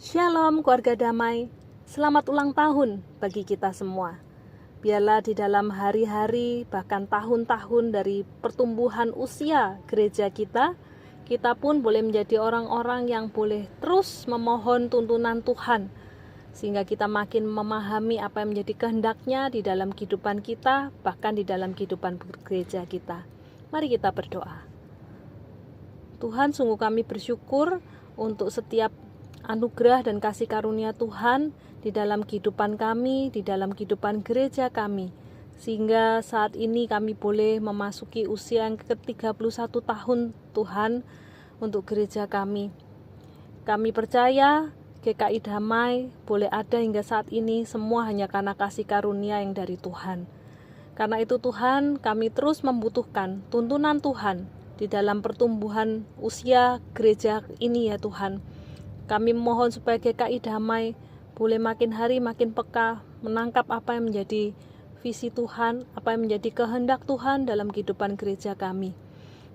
Shalom keluarga damai, selamat ulang tahun bagi kita semua. Biarlah di dalam hari-hari bahkan tahun-tahun dari pertumbuhan usia gereja kita pun boleh menjadi orang-orang yang boleh terus memohon tuntunan Tuhan, sehingga kita makin memahami apa yang menjadi kehendaknya di dalam kehidupan kita, bahkan di dalam kehidupan gereja kita. Mari kita berdoa. Tuhan, sungguh kami bersyukur untuk setiap anugerah dan kasih karunia Tuhan di dalam kehidupan kami, di dalam kehidupan gereja kami, sehingga saat ini kami boleh memasuki usia yang ke-31 tahun Tuhan untuk gereja kami. Kami percaya GKI Damai boleh ada hingga saat ini semua hanya karena kasih karunia yang dari Tuhan. Karena itu Tuhan, kami terus membutuhkan tuntunan Tuhan di dalam pertumbuhan usia gereja ini ya Tuhan. Kami mohon supaya GKI Damai boleh makin hari makin peka menangkap apa yang menjadi visi Tuhan, apa yang menjadi kehendak Tuhan dalam kehidupan gereja kami.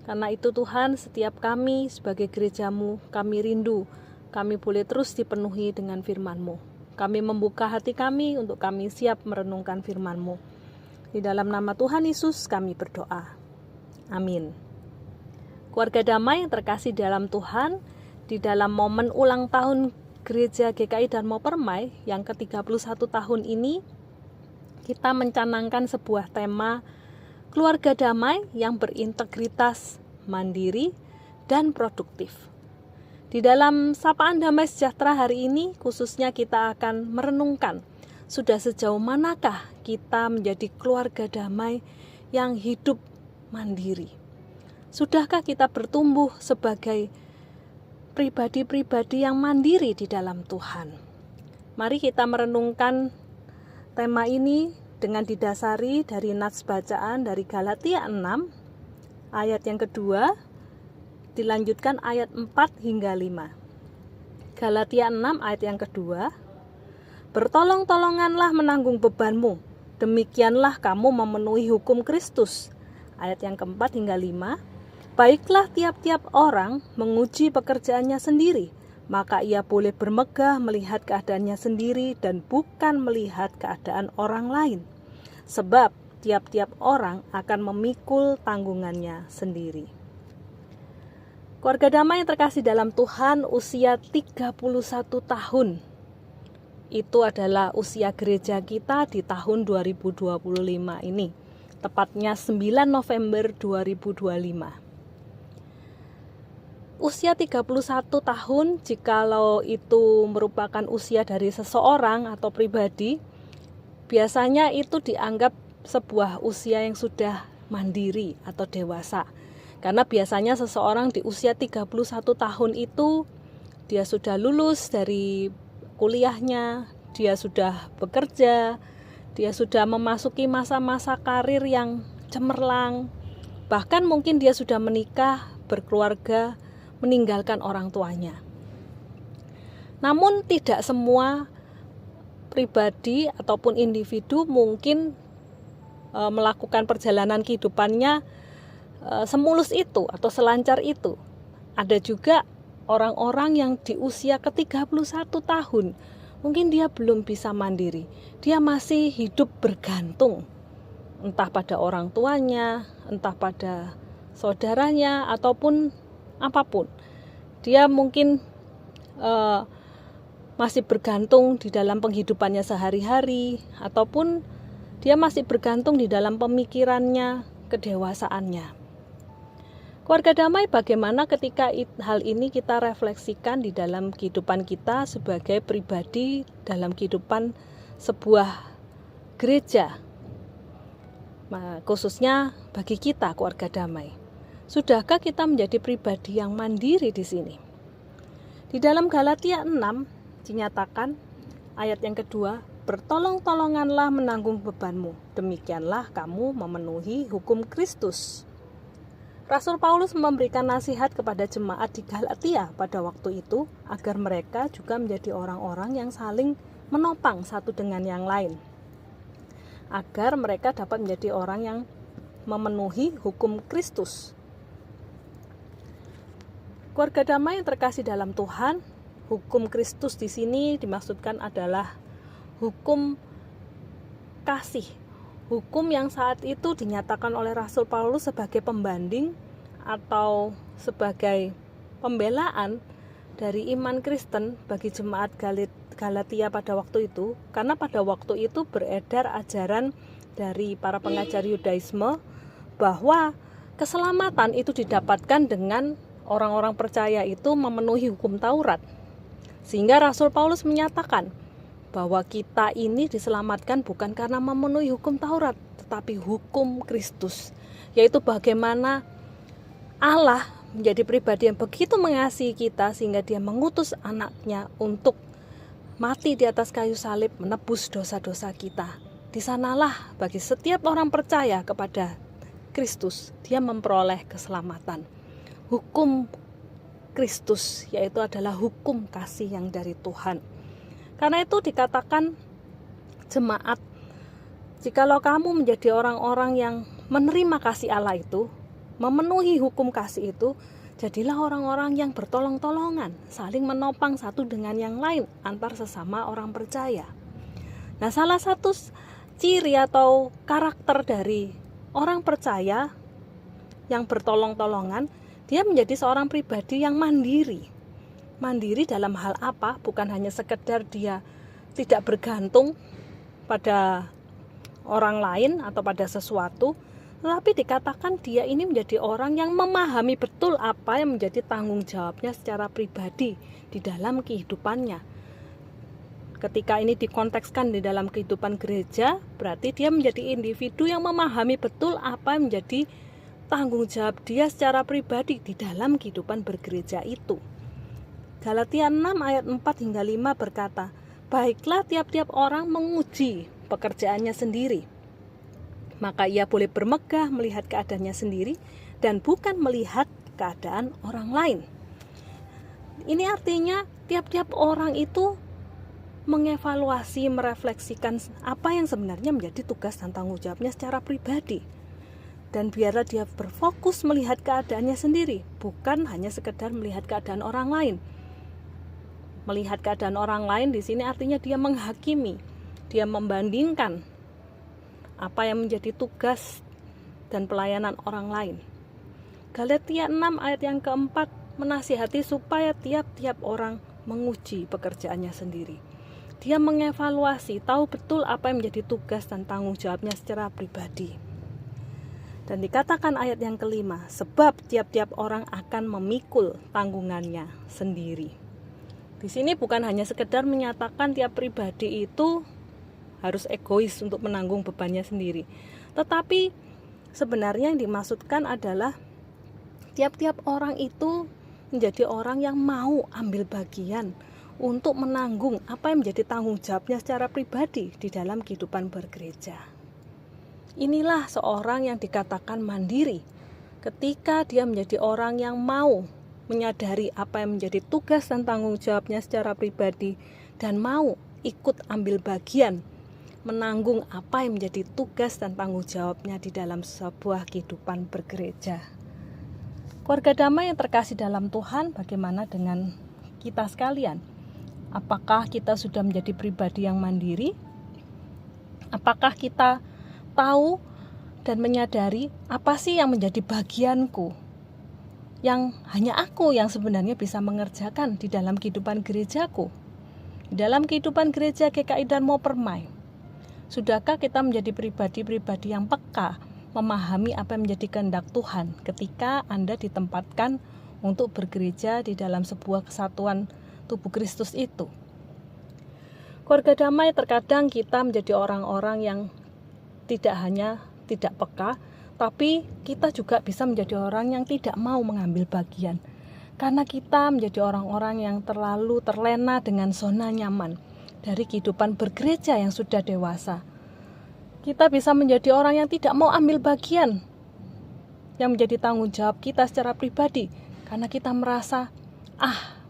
Karena itu Tuhan, setiap kami sebagai gereja-Mu, kami rindu, kami boleh terus dipenuhi dengan firman-Mu. Kami membuka hati kami untuk kami siap merenungkan firman-Mu. Di dalam nama Tuhan Yesus kami berdoa. Amin. Keluarga damai yang terkasih dalam Tuhan, di dalam momen ulang tahun Gereja GKI Dharma Permai yang ke-31 tahun ini, kita mencanangkan sebuah tema keluarga damai yang berintegritas, mandiri, dan produktif. Di dalam Sapaan Damai Sejahtera hari ini, khususnya kita akan merenungkan sudah sejauh manakah kita menjadi keluarga damai yang hidup mandiri. Sudahkah kita bertumbuh sebagai pribadi-pribadi yang mandiri di dalam Tuhan? Mari kita merenungkan tema ini dengan didasari dari nats bacaan dari Galatia 6 ayat yang kedua, dilanjutkan ayat 4 hingga 5. Galatia 6 ayat yang kedua, bertolong-tolonganlah menanggung bebanmu, demikianlah kamu memenuhi hukum Kristus. Ayat yang keempat hingga 5, baiklah tiap-tiap orang menguji pekerjaannya sendiri, maka ia boleh bermegah melihat keadaannya sendiri dan bukan melihat keadaan orang lain. Sebab tiap-tiap orang akan memikul tanggungannya sendiri. Keluarga damai yang terkasih dalam Tuhan, usia 31 tahun. Itu adalah usia gereja kita di tahun 2025 ini. Tepatnya 9 November 2025. Usia 31 tahun, jikalau itu merupakan usia dari seseorang atau pribadi, biasanya itu dianggap sebuah usia yang sudah mandiri atau dewasa. Karena biasanya seseorang di usia 31 tahun itu, dia sudah lulus dari kuliahnya, dia sudah bekerja, dia sudah memasuki masa-masa karir yang cemerlang, bahkan mungkin dia sudah menikah, berkeluarga, meninggalkan orang tuanya. Namun tidak semua pribadi ataupun individu mungkin melakukan perjalanan kehidupannya semulus itu atau selancar itu. Ada juga orang-orang yang di usia ke-31 tahun, mungkin dia belum bisa mandiri. Dia masih hidup bergantung, entah pada orang tuanya, entah pada saudaranya, ataupun apapun. Dia mungkin masih bergantung di dalam penghidupannya sehari-hari, ataupun dia masih bergantung di dalam pemikirannya, kedewasaannya. Keluarga damai, bagaimana ketika hal ini kita refleksikan di dalam kehidupan kita sebagai pribadi dalam kehidupan sebuah gereja, khususnya bagi kita keluarga damai. Sudahkah kita menjadi pribadi yang mandiri di sini? Di dalam Galatia 6 dinyatakan ayat yang kedua, bertolong-tolonganlah menanggung bebanmu, demikianlah kamu memenuhi hukum Kristus. Rasul Paulus memberikan nasihat kepada jemaat di Galatia pada waktu itu agar mereka juga menjadi orang-orang yang saling menopang satu dengan yang lain, agar mereka dapat menjadi orang yang memenuhi hukum Kristus. Keluarga damai yang terkasih dalam Tuhan, Hukum Kristus di sini dimaksudkan adalah hukum kasih. Hukum yang saat itu dinyatakan oleh Rasul Paulus sebagai pembanding atau sebagai pembelaan dari iman Kristen bagi jemaat Galatia pada waktu itu, karena pada waktu itu beredar ajaran dari para pengajar Yudaisme bahwa keselamatan itu didapatkan dengan orang-orang percaya itu memenuhi hukum Taurat. Sehingga Rasul Paulus menyatakan bahwa kita ini diselamatkan bukan karena memenuhi hukum Taurat, tetapi hukum Kristus, yaitu bagaimana Allah menjadi pribadi yang begitu mengasihi kita sehingga dia mengutus anaknya untuk mati di atas kayu salib menebus dosa-dosa kita. Di sanalah bagi setiap orang percaya kepada Kristus, dia memperoleh keselamatan. Hukum Kristus yaitu adalah hukum kasih yang dari Tuhan. Karena itu dikatakan jemaat, jikalau kamu menjadi orang-orang yang menerima kasih Allah itu, memenuhi hukum kasih itu, jadilah orang-orang yang bertolong-tolongan, saling menopang satu dengan yang lain antar sesama orang percaya. Nah, salah satu ciri atau karakter dari orang percaya yang bertolong-tolongan, dia menjadi seorang pribadi yang mandiri. Mandiri dalam hal apa? Bukan hanya sekedar dia tidak bergantung pada orang lain atau pada sesuatu, tetapi dikatakan dia ini menjadi orang yang memahami betul apa yang menjadi tanggung jawabnya secara pribadi di dalam kehidupannya. Ketika ini dikontekskan di dalam kehidupan gereja, berarti dia menjadi individu yang memahami betul apa yang menjadi tanggung jawab dia secara pribadi di dalam kehidupan bergereja itu. Galatia 6 ayat 4 hingga 5 berkata, baiklah tiap-tiap orang menguji pekerjaannya sendiri, maka ia boleh bermegah melihat keadaannya sendiri dan bukan melihat keadaan orang lain. Ini artinya tiap-tiap orang itu mengevaluasi, merefleksikan apa yang sebenarnya menjadi tugas dan tanggung jawabnya secara pribadi. Dan biarlah dia berfokus melihat keadaannya sendiri, bukan hanya sekedar melihat keadaan orang lain. Melihat keadaan orang lain di sini artinya dia menghakimi, dia membandingkan apa yang menjadi tugas dan pelayanan orang lain. Galatia 6 ayat yang keempat menasihati supaya tiap-tiap orang menguji pekerjaannya sendiri. Dia mengevaluasi, tahu betul apa yang menjadi tugas dan tanggung jawabnya secara pribadi. Dan dikatakan ayat yang kelima, sebab tiap-tiap orang akan memikul tanggungannya sendiri. Di sini bukan hanya sekedar menyatakan tiap pribadi itu harus egois untuk menanggung bebannya sendiri, tetapi sebenarnya yang dimaksudkan adalah tiap-tiap orang itu menjadi orang yang mau ambil bagian untuk menanggung apa yang menjadi tanggung jawabnya secara pribadi di dalam kehidupan bergereja. Inilah seorang yang dikatakan mandiri, ketika dia menjadi orang yang mau menyadari apa yang menjadi tugas dan tanggung jawabnya secara pribadi dan mau ikut ambil bagian menanggung apa yang menjadi tugas dan tanggung jawabnya di dalam sebuah kehidupan bergereja. Keluarga damai yang terkasih dalam Tuhan, bagaimana dengan kita sekalian? Apakah kita sudah menjadi pribadi yang mandiri? Apakah kita tahu dan menyadari apa sih yang menjadi bagianku, yang hanya aku yang sebenarnya bisa mengerjakan di dalam kehidupan gerejaku, di dalam kehidupan gereja GKI Dharma Permai? Sudahkah kita menjadi pribadi-pribadi yang peka memahami apa yang menjadi kehendak Tuhan ketika Anda ditempatkan untuk bergereja di dalam sebuah kesatuan tubuh Kristus itu? Keluarga damai, terkadang kita menjadi orang-orang yang tidak hanya tidak peka, tapi kita juga bisa menjadi orang yang tidak mau mengambil bagian. Karena kita menjadi orang-orang yang terlalu terlena dengan zona nyaman dari kehidupan bergereja yang sudah dewasa. Kita bisa menjadi orang yang tidak mau ambil bagian yang menjadi tanggung jawab kita secara pribadi, karena kita merasa,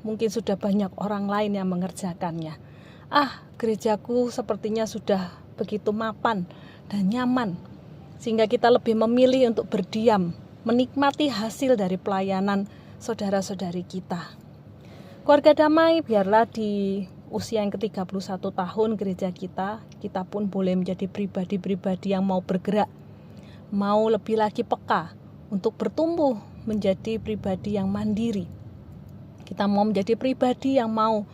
mungkin sudah banyak orang lain yang mengerjakannya. Gerejaku sepertinya sudah begitu mapan dan nyaman, sehingga kita lebih memilih untuk berdiam, menikmati hasil dari pelayanan saudara-saudari kita. Keluarga damai, biarlah di usia yang ke-31 tahun gereja kita pun boleh menjadi pribadi-pribadi yang mau bergerak, mau lebih lagi peka untuk bertumbuh menjadi pribadi yang mandiri. Kita mau menjadi pribadi yang mau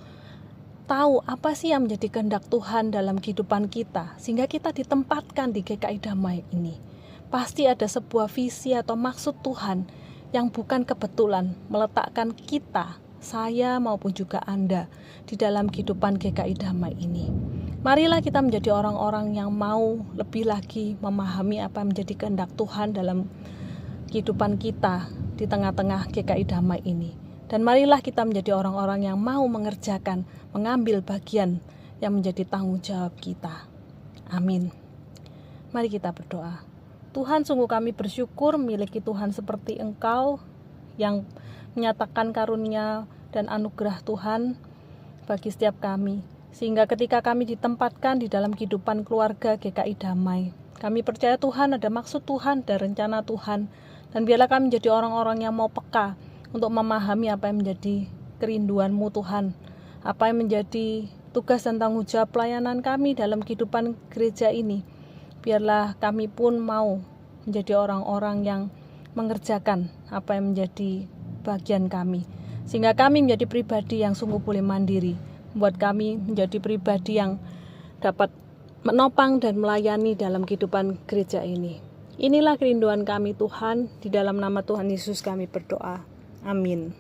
tahu apa sih yang menjadi kehendak Tuhan dalam kehidupan kita, sehingga kita ditempatkan di GKI Damai ini. Pasti ada sebuah visi atau maksud Tuhan yang bukan kebetulan meletakkan kita, saya maupun juga Anda di dalam kehidupan GKI Damai ini. Marilah kita menjadi orang-orang yang mau lebih lagi memahami apa yang menjadi kehendak Tuhan dalam kehidupan kita di tengah-tengah GKI Damai ini. Dan marilah kita menjadi orang-orang yang mau mengerjakan, mengambil bagian yang menjadi tanggung jawab kita. Amin. Mari kita berdoa. Tuhan, sungguh kami bersyukur memiliki Tuhan seperti Engkau yang menyatakan karunia dan anugerah Tuhan bagi setiap kami, sehingga ketika kami ditempatkan di dalam kehidupan keluarga GKI Damai, kami percaya Tuhan ada maksud Tuhan dan rencana Tuhan, dan biarlah kami menjadi orang-orang yang mau peka untuk memahami apa yang menjadi kerinduan-Mu Tuhan, apa yang menjadi tugas dan tanggung jawab pelayanan kami dalam kehidupan gereja ini. Biarlah kami pun mau menjadi orang-orang yang mengerjakan apa yang menjadi bagian kami, sehingga kami menjadi pribadi yang sungguh boleh mandiri, membuat kami menjadi pribadi yang dapat menopang dan melayani dalam kehidupan gereja ini. Inilah kerinduan kami Tuhan, di dalam nama Tuhan Yesus kami berdoa. Amin.